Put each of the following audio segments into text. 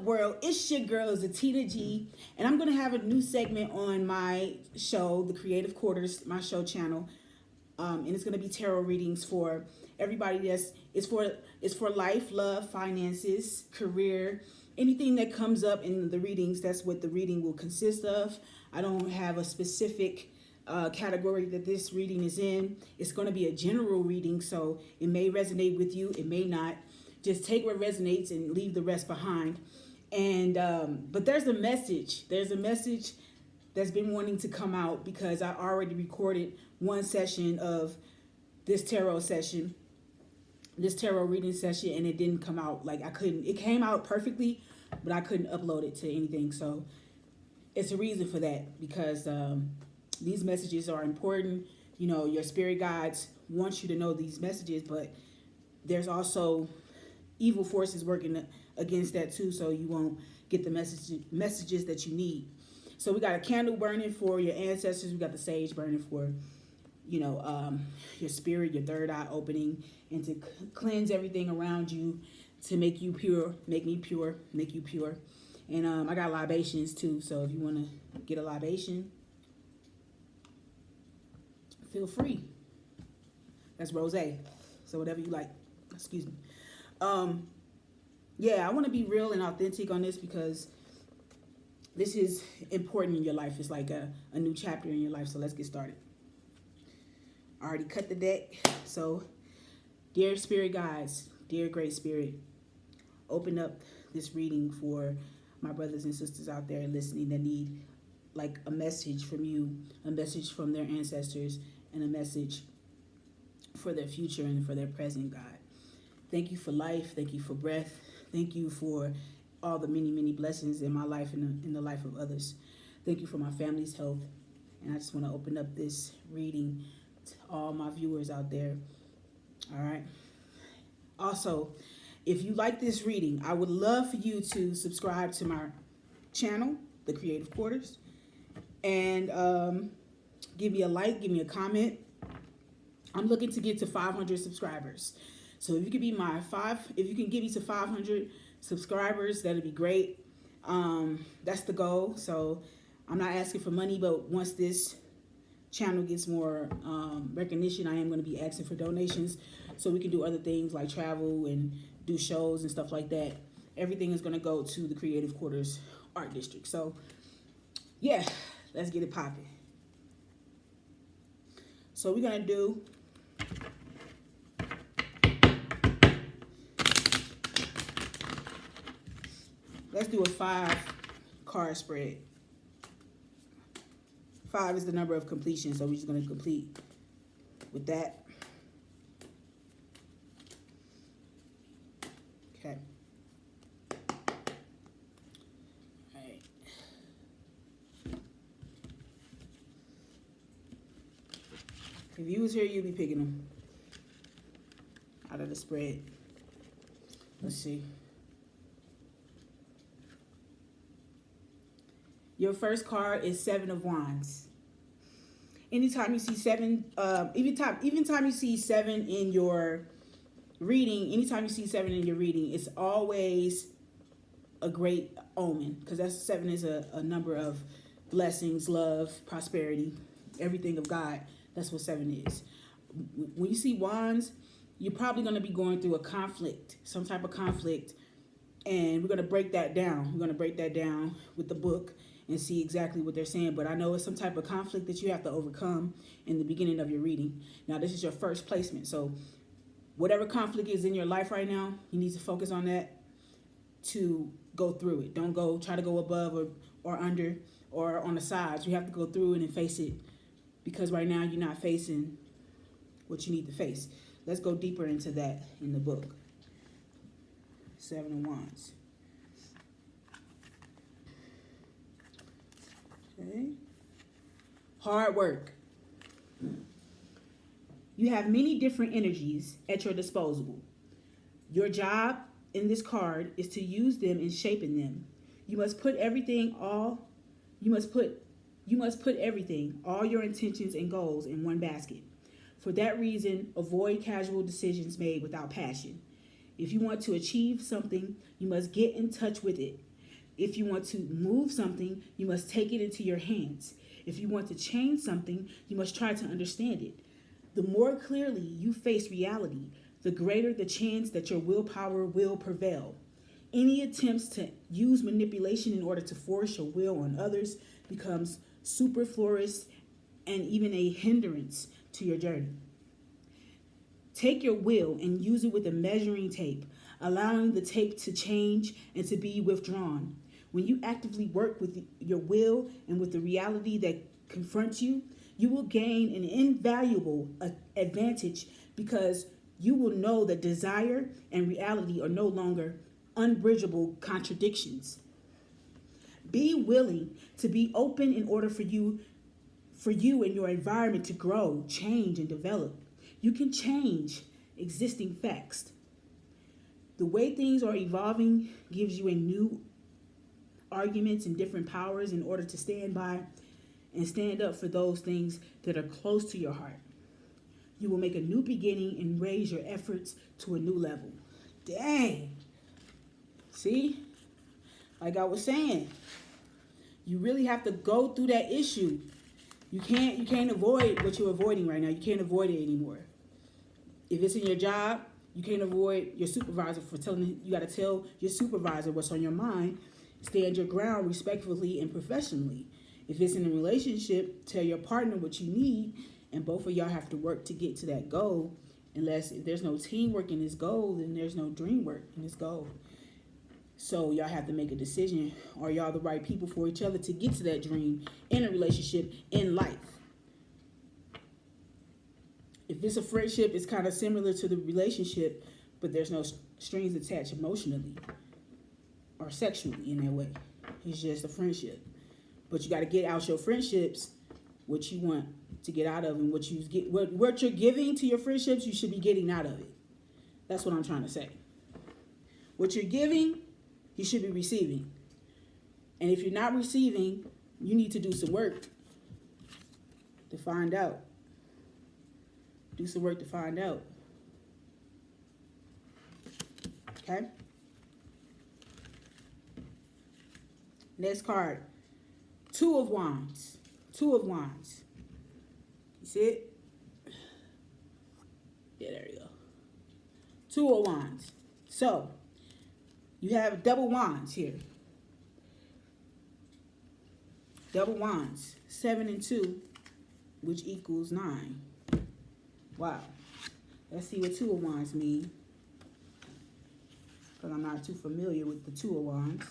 world? It's your girl, Zatina G, and I'm gonna have a new segment on my show, The Creative Quarters, my show channel, and it's gonna be tarot readings for everybody. It's for life, love, finances, career, anything that comes up in the readings. That's what the reading will consist of. I don't have a specific category that this reading is in. It's going to be a general reading, so it may resonate with you, it may not. Just take what resonates and leave the rest behind. And but there's a message that's been wanting to come out, because I already recorded one session of this tarot reading session, and it didn't come out. Like, it came out perfectly, but I couldn't upload it to anything. So it's a reason for that, because these messages are important. You know, your spirit guides want you to know these messages, but there's also evil forces working against that too, so you won't get the messages that you need. So we got a candle burning for your ancestors. We got the sage burning for, your spirit, your third eye opening, and to cleanse everything around you, to make you pure, make me pure, make you pure. And I got libations too, so if you want to get a libation, feel free. That's rosé, so whatever you like. Excuse me. Yeah, I want to be real and authentic on this, because this is important in your life. It's like a new chapter in your life. So let's get started. I already cut the deck. So, dear spirit guides, dear great spirit, open up this reading for my brothers and sisters out there listening that need like a message from you, a message from their ancestors, and a message for their future and for their present, God. Thank you for life. Thank you for breath. Thank you for all the many, many blessings in my life and in the life of others. Thank you for my family's health. And I just want to open up this reading to all my viewers out there. All right. Also, if you like this reading, I would love for you to subscribe to my channel, The Creative Quarters, and give me a like, give me a comment. I'm looking to get to 500 subscribers. So if you could be if you can get me to 500 subscribers, that'd be great. That's the goal. So I'm not asking for money, but once this channel gets more recognition, I am going to be asking for donations, so we can do other things like travel and do shows and stuff like that. Everything is going to go to the Creative Quarters Art District. So yeah, let's get it popping. So we're going to do let's do a 5-card spread. 5 is the number of completion, so we're just going to complete with that. Okay. All right. If you was here, you'd be picking them out of the spread. Let's see. Your first card is 7 of Wands. Anytime you see 7, even time you see 7 in your reading, it's always a great omen, because 7 is a number of blessings, love, prosperity, everything of God. That's what 7 is. When you see Wands, you're probably going to be going through a conflict, some type of conflict, and we're going to break that down. We're going to break that down with the book and see exactly what they're saying. But I know it's some type of conflict that you have to overcome in the beginning of your reading. Now, this is your first placement. So whatever conflict is in your life right now, you need to focus on that to go through it. Don't try to go above or under or on the sides. You have to go through it and face it, because right now you're not facing what you need to face. Let's go deeper into that in the book. 7 of Wands. Okay. Hard work. You have many different energies at your disposal. Your job in this card is to use them in shaping them. You must put everything, all your intentions and goals in one basket. For that reason, avoid casual decisions made without passion. If you want to achieve something, you must get in touch with it. If you want to move something, you must take it into your hands. If you want to change something, you must try to understand it. The more clearly you face reality, the greater the chance that your willpower will prevail. Any attempts to use manipulation in order to force your will on others becomes superfluous and even a hindrance to your journey. Take your will and use it with a measuring tape, allowing the tape to change and to be withdrawn. When you actively work with your will and with the reality that confronts you, you will gain an invaluable advantage because you will know that desire and reality are no longer unbridgeable contradictions. Be willing to be open in order for you and your environment to grow, change, and develop. You can change existing facts. The way things are evolving gives you a new arguments and different powers in order to stand by and stand up for those things that are close to your heart. You will make a new beginning and raise your efforts to a new level. Dang. See? Like I was saying, you really have to go through that issue. You can't avoid what you're avoiding right now. You can't avoid it anymore. If it's in your job, you can't avoid your supervisor for you got to tell your supervisor what's on your mind. Stand your ground respectfully and professionally. If it's in a relationship, tell your partner what you need, and both of y'all have to work to get to that goal. If there's no teamwork in this goal, then there's no dream work in this goal. So y'all have to make a decision. Are y'all the right people for each other to get to that dream in a relationship, in life? If it's a friendship, it's kind of similar to the relationship, but there's no strings attached emotionally or sexually in that way. It's just a friendship. But you got to get out your friendships, what you want to get out of, and what you're giving to your friendships, you should be getting out of it. That's what I'm trying to say. What you're giving, you should be receiving. And if you're not receiving, you need to do some work to find out. Do some work to find out. Okay? Next card. Two of Wands. Two of Wands. You see it? Yeah, there you go. Two of Wands. So, you have double wands here. Double wands. 7 and 2, which equals 9. Wow. Let's see what two of wands mean. Because I'm not too familiar with the two of wands.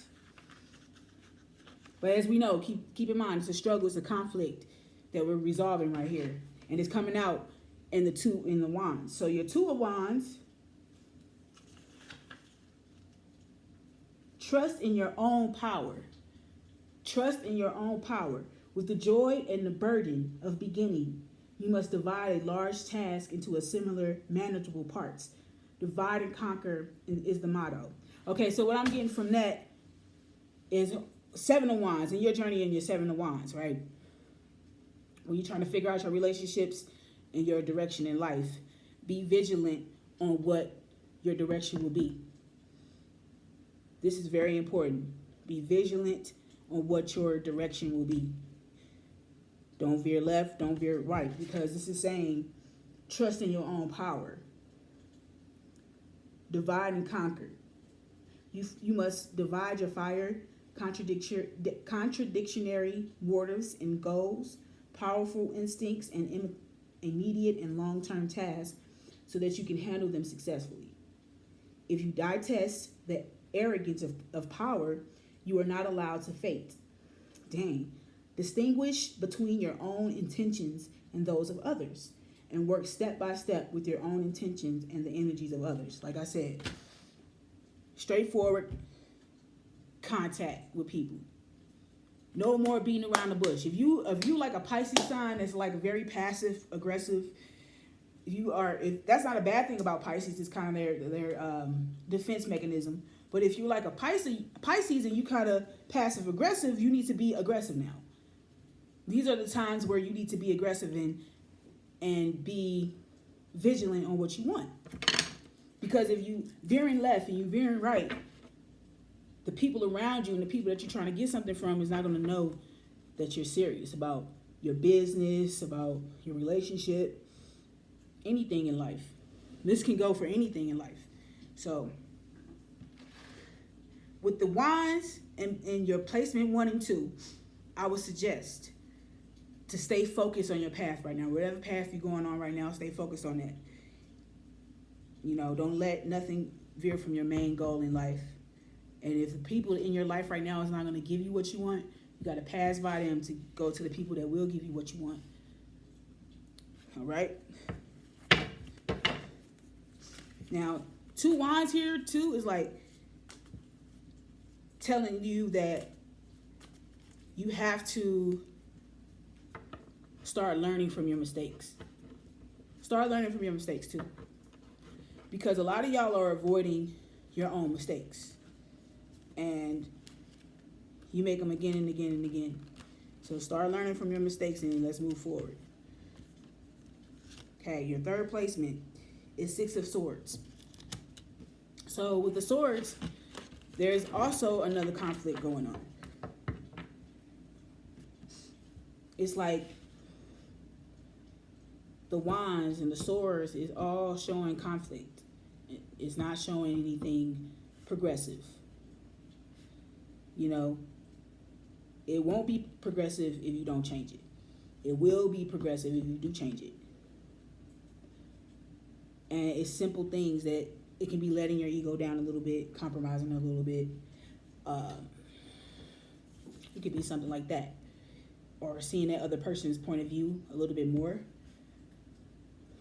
But as we know, keep in mind, it's a struggle, it's a conflict that we're resolving right here. And it's coming out in the wands. So your two of wands, trust in your own power. Trust in your own power. With the joy and the burden of beginning, you must divide a large task into a similar manageable parts. Divide and conquer is the motto. Okay, so what I'm getting from that is 7 of Wands, and your journey in your 7 of Wands, right? When you're trying to figure out your relationships and your direction in life, be vigilant on what your direction will be. This is very important. Be vigilant on what your direction will be. Don't veer left, don't veer right, because this is saying trust in your own power. Divide and conquer. You must divide your fire, contradictionary waters and goals, powerful instincts, and immediate and long-term tasks so that you can handle them successfully. If you digest the arrogance of power, you are not allowed to fate. Dang. Distinguish between your own intentions and those of others, and work step by step with your own intentions and the energies of others. Like I said, straightforward contact with people. No more beating around the bush. If you like a Pisces sign that's like very passive aggressive, if that's not a bad thing about Pisces, it's kind of their defense mechanism. But if you're like a Pisces and you kind of passive aggressive, you need to be aggressive now. These are the times where you need to be aggressive and be vigilant on what you want. Because if you veering left and you veering right, the people around you and the people that you're trying to get something from is not going to know that you're serious about your business, about your relationship, anything in life. This can go for anything in life. So with the wands and your placement 1 and 2, I would suggest to stay focused on your path right now. Whatever path you're going on right now, stay focused on that. You know, don't let nothing veer from your main goal in life. And if the people in your life right now is not going to give you what you want, you got to pass by them to go to the people that will give you what you want. All right? Now, 2 wands here, 2 is like telling you that you have to start learning from your mistakes. Start learning from your mistakes too. Because a lot of y'all are avoiding your own mistakes. And you make them again and again and again. So start learning from your mistakes and let's move forward. Okay, your third placement is 6 of Swords. So with the swords, there's also another conflict going on. It's like the wands and the swords is all showing conflict. It's not showing anything progressive. You know, it won't be progressive if you don't change it. It will be progressive if you do change it. And it's simple things that it can be letting your ego down a little bit, compromising a little bit. It could be something like that. Or seeing that other person's point of view a little bit more.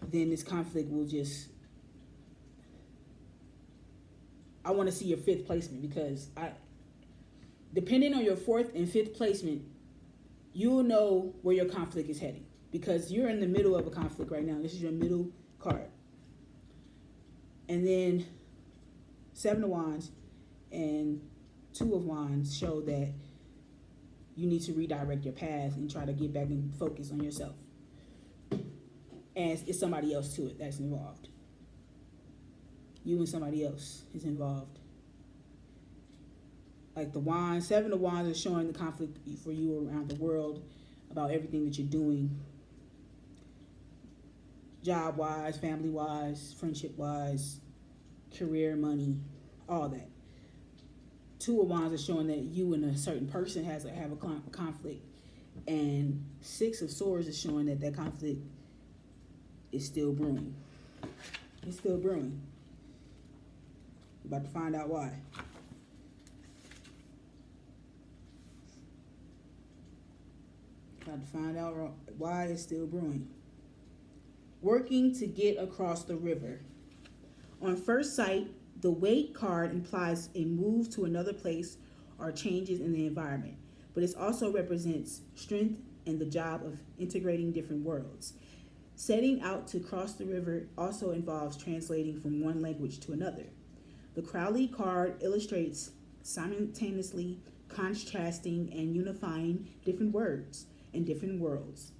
Then this conflict will just... I want to see your 5th placement because depending on your 4th and 5th placement, you'll know where your conflict is heading. Because you're in the middle of a conflict right now. This is your middle card. And then 7 of Wands and 2 of Wands show that you need to redirect your path and try to get back and focus on yourself. And it's somebody else to it that's involved. You and somebody else is involved. Like the Wands, 7 of Wands is showing the conflict for you around the world about everything that you're doing. Job-wise, family-wise, friendship-wise, career, money, all that. 2 of Wands is showing that you and a certain person have a conflict. And 6 of Swords is showing that that conflict is still brewing. It's still brewing. You're about to find out why. About to find out why it's still brewing. Working to get across the river. On first sight, the Wait card implies a move to another place or changes in the environment, but it also represents strength and the job of integrating different worlds. Setting out to cross the river also involves translating from one language to another. The Crowley card illustrates simultaneously contrasting and unifying different words and different worlds.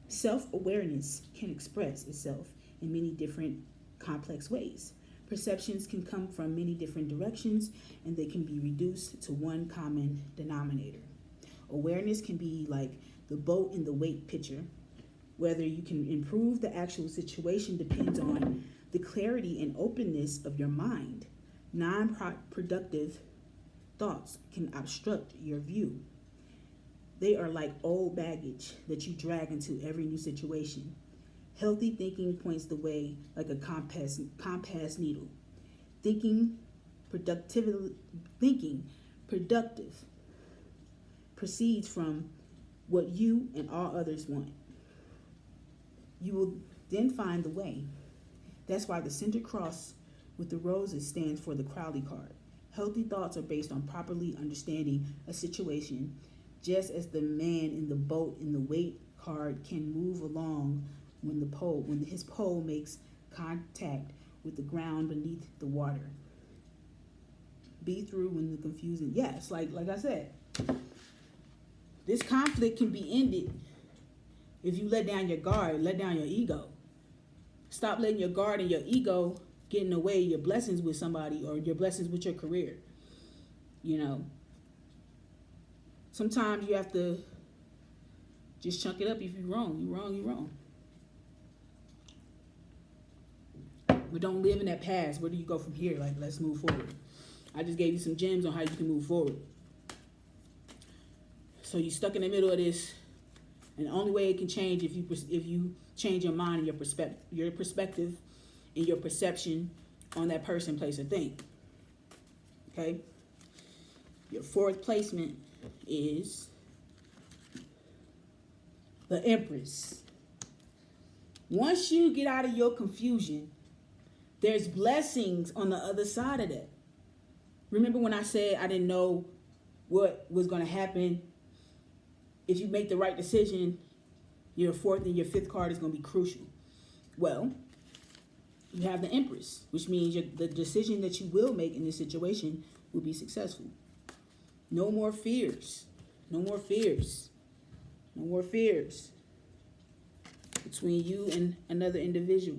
Self-awareness can express itself in many different complex ways. Perceptions can come from many different directions, and they can be reduced to one common denominator. Awareness can be like the boat in the wait picture. Whether you can improve the actual situation depends on the clarity and openness of your mind. Non-productive thoughts can obstruct your view. They are like old baggage that you drag into every new situation. Healthy thinking points the way like a compass needle. Thinking productive proceeds from what you and all others want. You will then find the way. That's why the center cross with the roses stands for the Crowley card. Healthy thoughts are based on properly understanding a situation, just as the man in the boat in the Wait card can move along when his pole makes contact with the ground beneath the water. Be through when the confusing. Yes, like I said, this conflict can be ended if you let down your guard, let down your ego. Stop letting your guard and your ego get in the way of your blessings with somebody or your blessings with your career. You know, sometimes you have to just chunk it up. If you're wrong, you're wrong, you're wrong. But don't live in that past. Where do you go from here? Like, let's move forward. I just gave you some gems on how you can move forward. So you're stuck in the middle of this, and the only way it can change if you change your mind and your perspective and your perception on that person, place, or thing. Okay? Your fourth placement is the Empress. Once you get out of your confusion, there's blessings on the other side of that. Remember when I said I didn't know what was going to happen? If you make the right decision, your fourth and your fifth card is going to be crucial. Well, you have the Empress, which means the decision that you will make in this situation will be successful. No more fears. No more fears. No more fears between you and another individual.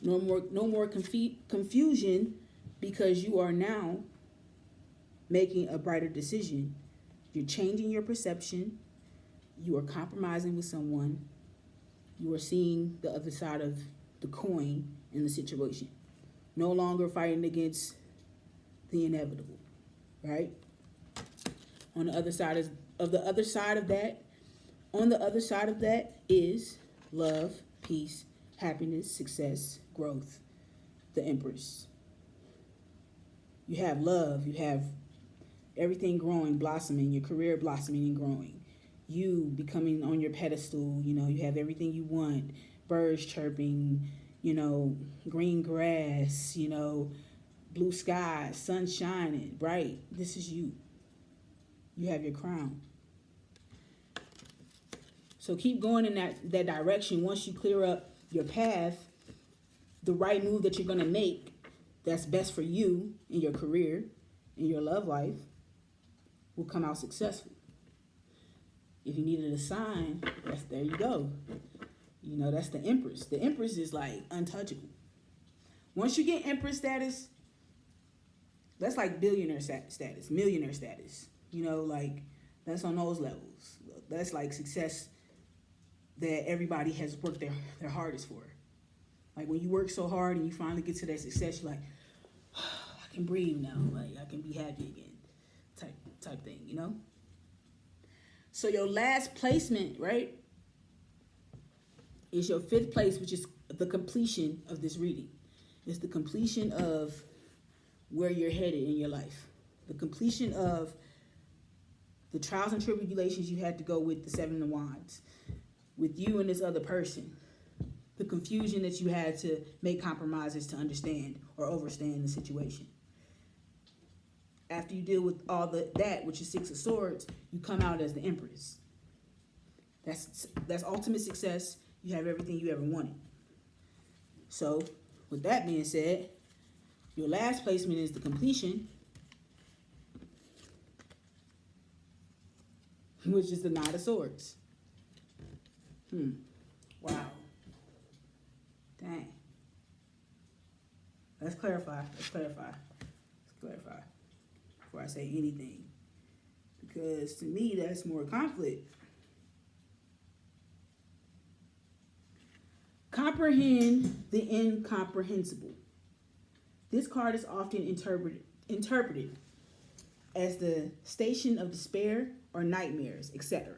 No more confusion, because you are now making a brighter decision. You're changing your perception. You are compromising with someone. You are seeing the other side of the coin in the situation. No longer fighting against the inevitable, right? On the other side of that is love, peace, happiness, success, growth, the Empress. You have love, you have everything growing, blossoming, your career blossoming and growing. You becoming on your pedestal, you have everything you want, birds chirping, green grass, blue skies, sun shining, bright. This is you. You have your crown. So keep going in that direction. Once you clear up your path, the right move that you're going to make that's best for you in your career, in your love life, will come out successful. If you needed a sign, there you go. That's the Empress. The Empress is like untouchable. Once you get Empress status, that's like billionaire status, millionaire status. That's on those levels. That's like success that everybody has worked their hardest for. Like when you work so hard and you finally get to that success, you're like, I can breathe now. Like I can be happy again. Type thing, So your last placement, right, is your fifth place, which is the completion of this reading. It's the completion of where you're headed in your life. The completion of the trials and tribulations you had to go with the Seven of Wands, with you and this other person. The confusion that you had to make compromises to understand or overstand the situation. After you deal with all that, which is Six of Swords, you come out as the Empress. That's ultimate success. You have everything you ever wanted. So, with that being said, your last placement is the completion, which is the Knight of Swords. Wow. Dang. Let's clarify. Before I say anything. Because to me, that's more conflict. Comprehend the incomprehensible. This card is often interpreted as the station of despair or nightmares, etc.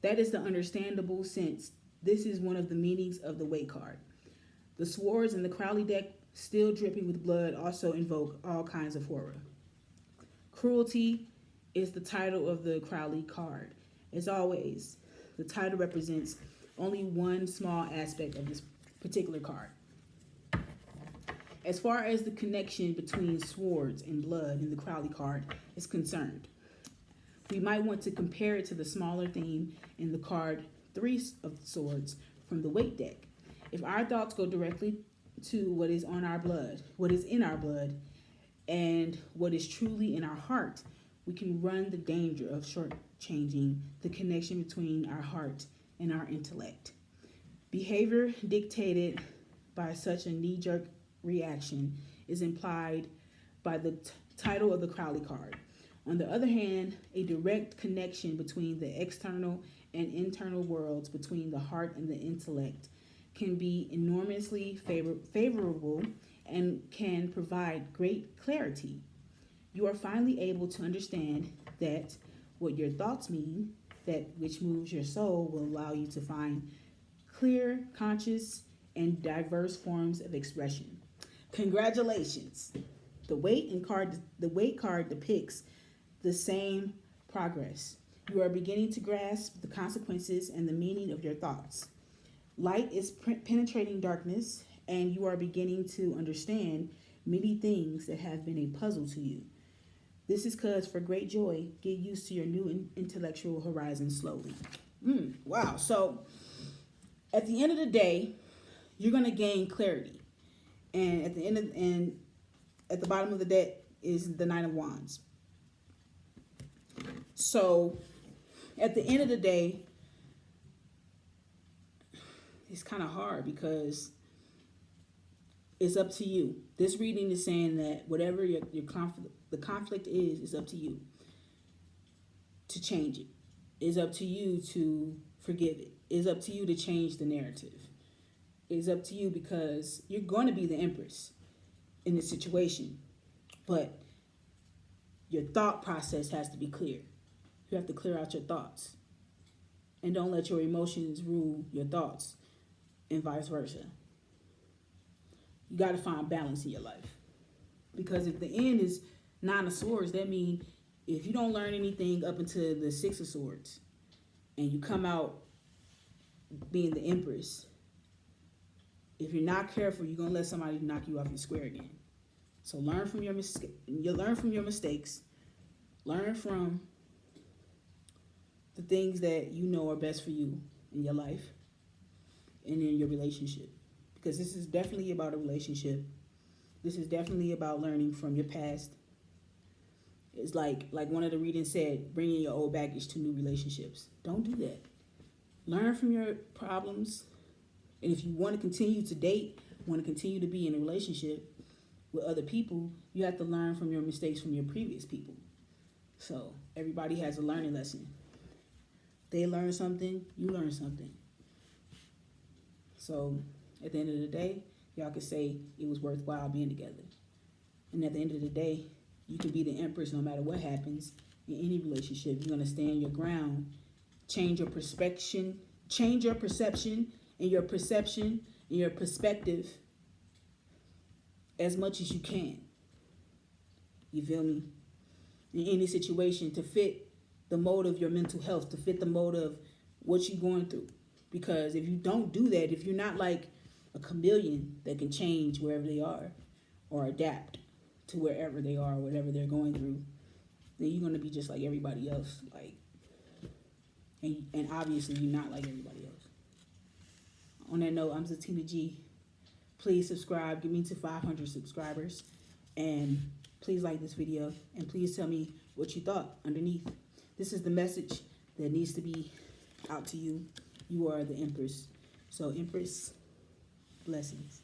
That is the understandable sense. This is one of the meanings of the Weight card. The swords in the Crowley deck, still dripping with blood, also invoke all kinds of horror. Cruelty is the title of the Crowley card. As always, the title represents only one small aspect of this particular card. As far as the connection between swords and blood in the Crowley card is concerned, we might want to compare it to the smaller theme in the card Three of Swords from the Weight deck. If our thoughts go directly to what is on our blood, what is in our blood, and what is truly in our heart, we can run the danger of shortchanging the connection between our heart and our intellect. Behavior dictated by such a knee-jerk reaction is implied by the Title of the Crowley card. On the other hand, a direct connection between the external and internal worlds, between the heart and the intellect, can be enormously favorable and can provide great clarity. You are finally able to understand that what your thoughts mean, that which moves your soul, will allow you to find clear, conscious, and diverse forms of expression. Congratulations. The weight card depicts the same progress. You are beginning to grasp the consequences and the meaning of your thoughts. Light is penetrating darkness, and you are beginning to understand many things that have been a puzzle to you. This is cause for great joy. Get used to your new intellectual horizon slowly. Wow. So at the end of the day, you're going to gain clarity. And at the bottom of the deck is the Nine of Wands. So at the end of the day, it's kind of hard because it's up to you. This reading is saying that whatever the conflict is up to you to change it. It's up to you to forgive it. It's up to you to change the narrative. It's up to you because you're going to be the Empress in this situation. But your thought process has to be clear. You have to clear out your thoughts. And don't let your emotions rule your thoughts, and vice versa. You got to find balance in your life. Because if the end is Nine of Swords, that means if you don't learn anything up until the Six of Swords, and you come out being the Empress, if you're not careful, you're going to let somebody knock you off your square again. So learn from your mistakes. Learn from the things that you know are best for you in your life and in your relationship. Because this is definitely about a relationship. This is definitely about learning from your past. It's like one of the readings said, bringing your old baggage to new relationships. Don't do that. Learn from your problems. And if you want to continue to date, want to continue to be in a relationship with other people, you have to learn from your mistakes from your previous people. So everybody has a learning lesson. They learn something, you learn something. So at the end of the day, y'all can say it was worthwhile being together. And at the end of the day, you can be the Empress no matter what happens in any relationship. You're going to stand your ground, change your perception, and your perception and your perspective as much as you can. You feel me? In any situation to fit the mode of your mental health, to fit the mode of what you're going through. Because if you don't do that, if you're not like a chameleon that can change wherever they are or adapt to wherever they are, whatever they're going through, then you're going to be just like everybody else. And obviously you're not like everybody else. On that note, I'm Zatina G. Please subscribe. Get me to 500 subscribers. And please like this video. And please tell me what you thought underneath. This is the message that needs to be out to you. You are the Empress. So, Empress, blessings.